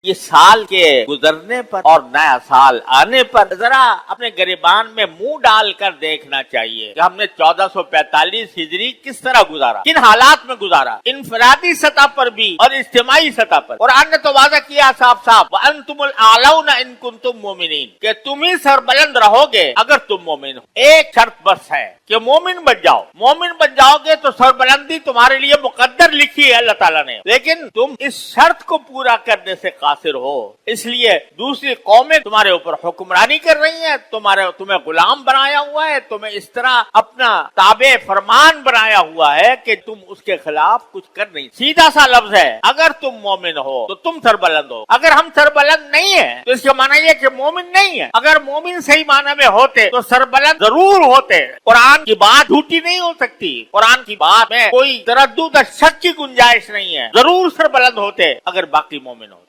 ये साल के गुजरने पर और नया साल आने पर जरा अपने गिरबान में मुंह डालकर देखना चाहिए कि हमने 1445 हिजरी किस तरह गुजारा, किन हालात में गुजारा, इनफरादी सतह पर भी और इज्तिमाई सतह पर। कुरान ने तो वादा किया साफ साफ, व अंतुमुल आलौना इन कुंतुम मोमिनीन, कि तुम ही सरबलंद रहोगे अगर तुम मोमिन हो। एक शर्त बस है कि मोमिन बन जाओ। मोमिन बन जाओगे तो सरबलंदी तुम्हारे लिए मुकद्दर लिखी है अल्लाह ताला ने, लेकिन तुम इस शर्त को पूरा करने से कासिर हो। इसलिए दूसरी कौमें तुम्हारे ऊपर हुक्मरानी कर रही हैं, तुम्हें गुलाम बनाया हुआ है, तुम्हें इस तरह अपना ताबे फरमान बनाया हुआ है कि तुम उसके खिलाफ कुछ कर नहीं। सीधा सा लफ्ज है, अगर तुम मोमिन हो तो तुम सरबलंद हो। अगर हम सरबलंद नहीं है तो इसका माना यह कि मोमिन नहीं है। अगर मोमिन सही माना में होते तो सरबलंद जरूर होते। कुरान की बात झूठी नहीं हो सकती, कुरान की बात में कोई तरद्दुद शक की गुंजाइश नहीं है। जरूर सरबलंद होते अगर बाकी मोमिन होते।